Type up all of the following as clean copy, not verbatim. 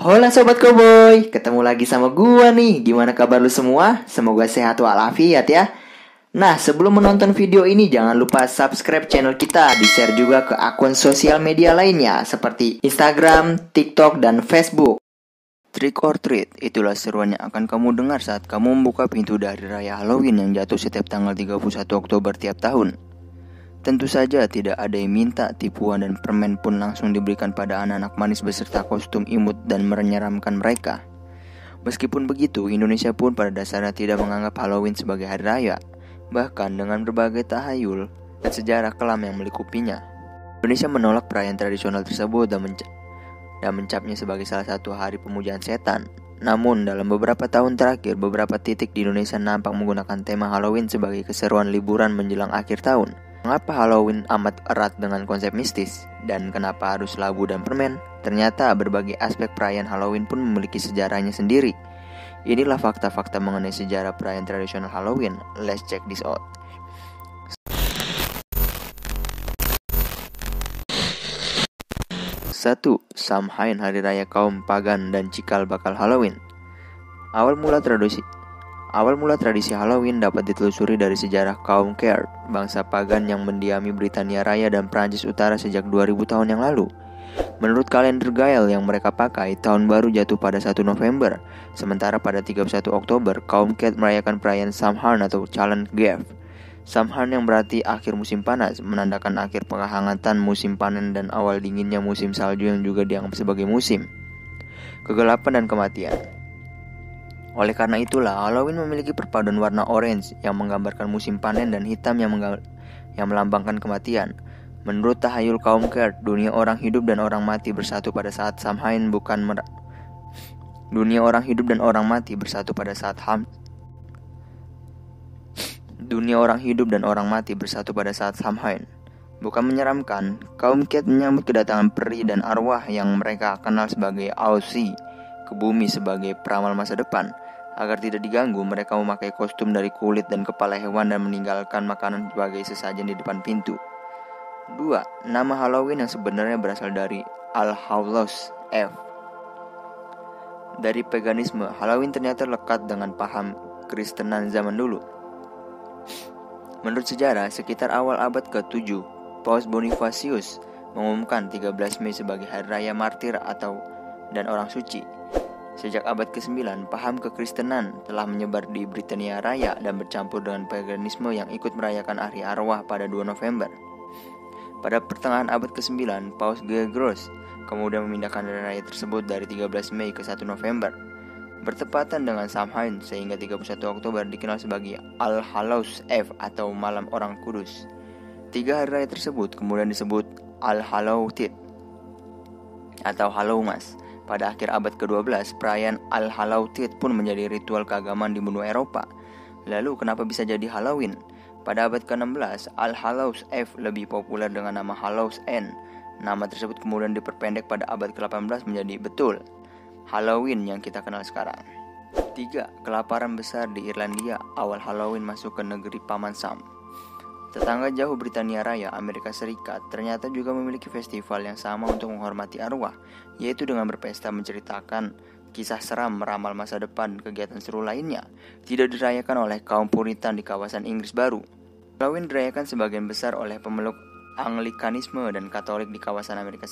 Hola Sobat Koboy, ketemu lagi sama gua nih. Gimana kabar lu semua? Semoga sehat walafiat ya. Nah, sebelum menonton video ini jangan lupa subscribe channel kita, di-share juga ke akun sosial media lainnya seperti Instagram, TikTok, dan Facebook. Trick or treat, itulah seruan yang akan kamu dengar saat kamu membuka pintu dari raya Halloween yang jatuh setiap tanggal 31 Oktober tiap tahun. Tentu saja tidak ada yang minta tipuan dan permen pun langsung diberikan pada anak-anak manis beserta kostum imut dan menyeramkan mereka. Meskipun begitu, Indonesia pun pada dasarnya tidak menganggap Halloween sebagai hari raya, bahkan dengan berbagai tahayul dan sejarah kelam yang melingkupinya. Indonesia menolak perayaan tradisional tersebut dan mencapnya sebagai salah satu hari pemujaan setan. Namun, dalam beberapa tahun terakhir, beberapa titik di Indonesia nampak menggunakan tema Halloween sebagai keseruan liburan menjelang akhir tahun. Mengapa Halloween amat erat dengan konsep mistis? Dan kenapa harus labu dan permen? Ternyata berbagai aspek perayaan Halloween pun memiliki sejarahnya sendiri. Inilah fakta-fakta mengenai sejarah perayaan tradisional Halloween. Let's check this out. 1. Samhain, hari raya kaum pagan dan cikal bakal Halloween. Awal mula tradisi Halloween dapat ditelusuri dari sejarah kaum Celt, bangsa pagan yang mendiami Britania Raya dan Prancis Utara sejak 2000 tahun yang lalu. Menurut kalender Gael yang mereka pakai, tahun baru jatuh pada 1 November, sementara pada 31 Oktober, kaum Celt merayakan perayaan Samhain atau Challenge Gave. Samhain yang berarti akhir musim panas, menandakan akhir penghangatan musim panen dan awal dinginnya musim salju yang juga dianggap sebagai musim kegelapan dan kematian. Oleh karena itulah, Halloween memiliki perpaduan warna orange yang menggambarkan musim panen dan hitam yang melambangkan kematian. Menurut tahayul kaum Celt, dunia orang hidup dan orang mati bersatu pada saat Samhain Dunia orang hidup dan orang mati bersatu pada saat Samhain. Bukan menyeramkan, kaum Celt menyambut kedatangan peri dan arwah yang mereka kenal sebagai Ausi ke bumi sebagai peramal masa depan. Agar tidak diganggu, mereka memakai kostum dari kulit dan kepala hewan dan meninggalkan makanan sebagai sesajen di depan pintu. 2. Nama Halloween yang sebenarnya berasal dari All Hallows Eve. Dari paganisme, Halloween ternyata lekat dengan paham Kristenan zaman dulu. Menurut sejarah, sekitar awal abad ke-7, Paus Bonifacius mengumumkan 13 Mei sebagai hari raya martir dan orang suci. Sejak abad ke-9, paham kekristenan telah menyebar di Britania Raya dan bercampur dengan paganisme yang ikut merayakan hari arwah pada 2 November. Pada pertengahan abad ke-9, Paus Gregorius kemudian memindahkan hari raya tersebut dari 13 Mei ke 1 November. Bertepatan dengan Samhain, sehingga 31 Oktober dikenal sebagai All Hallows Eve atau Malam Orang Kudus. 3 hari raya tersebut kemudian disebut All Hallowtide atau Hallowmas. Pada akhir abad ke-12, perayaan All Hallowtide pun menjadi ritual keagamaan di benua Eropa. Lalu kenapa bisa jadi Halloween? Pada abad ke-16, All Hallows Eve lebih populer dengan nama Hallows End. Nama tersebut kemudian diperpendek pada abad ke-18 menjadi betul Halloween yang kita kenal sekarang. 3. Kelaparan besar di Irlandia. Awal Halloween masuk ke negeri Paman Sam. Tetangga jauh Britania Raya, Amerika Serikat, ternyata juga memiliki festival yang sama untuk menghormati arwah, yaitu dengan berpesta menceritakan kisah seram, meramal masa depan, kegiatan seru lainnya. Tidak dirayakan oleh kaum Puritan di kawasan Inggris Baru. Halloween dirayakan sebagian besar oleh pemeluk Anglikanisme dan Katolik di kawasan Amerika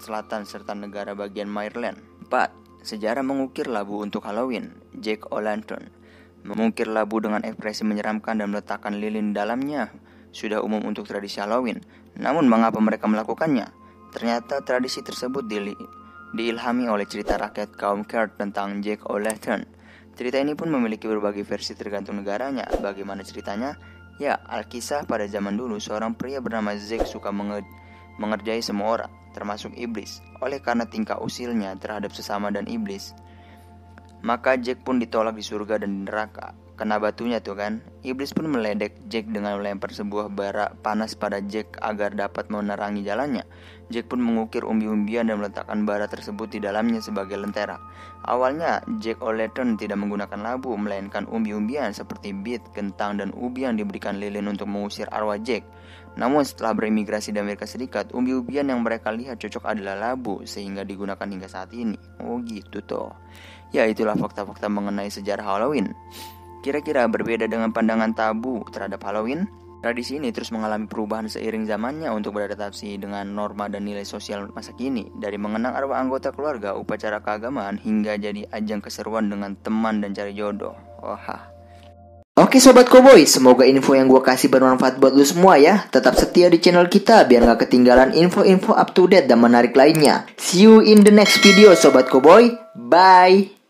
Selatan serta negara bagian Maryland. 4. Sejarah mengukir labu untuk Halloween. Jack O'Lantern mengukir labu dengan ekspresi menyeramkan dan meletakkan lilin dalamnya sudah umum untuk tradisi Halloween. Namun mengapa mereka melakukannya? Ternyata tradisi tersebut diilhami oleh cerita rakyat kaum Celt tentang Jack O'Lantern. Cerita ini pun memiliki berbagai versi tergantung negaranya. Bagaimana ceritanya? Ya, Alkisah pada zaman dulu seorang pria bernama Jack suka mengerjai semua orang, termasuk iblis. Oleh karena tingkah usilnya terhadap sesama dan iblis, Maka Jack pun ditolak di surga dan di neraka. Kena batunya tuh kan. Iblis pun meledek Jack dengan melempar sebuah bara panas pada Jack agar dapat menerangi jalannya. Jack pun mengukir umbi-umbian dan meletakkan bara tersebut di dalamnya sebagai lentera. Awalnya Jack O'Lantern tidak menggunakan labu, melainkan umbi-umbian seperti bit, kentang, dan ubi yang diberikan lilin untuk mengusir arwah Jack. Namun setelah berimigrasi di Amerika Serikat, umbi-umbian yang mereka lihat cocok adalah labu, sehingga digunakan hingga saat ini. Oh gitu toh. Ya, itulah fakta-fakta mengenai sejarah Halloween. Kira-kira berbeda dengan pandangan tabu terhadap Halloween? Tradisi ini terus mengalami perubahan seiring zamannya untuk beradaptasi dengan norma dan nilai sosial masa kini. Dari mengenang arwah anggota keluarga, upacara keagamaan, hingga jadi ajang keseruan dengan teman dan cari jodoh. Wah. Oke Sobat Koboi, semoga info yang gue kasih bermanfaat buat lu semua ya. Tetap setia di channel kita biar gak ketinggalan info-info up to date dan menarik lainnya. See you in the next video Sobat Koboi. Bye.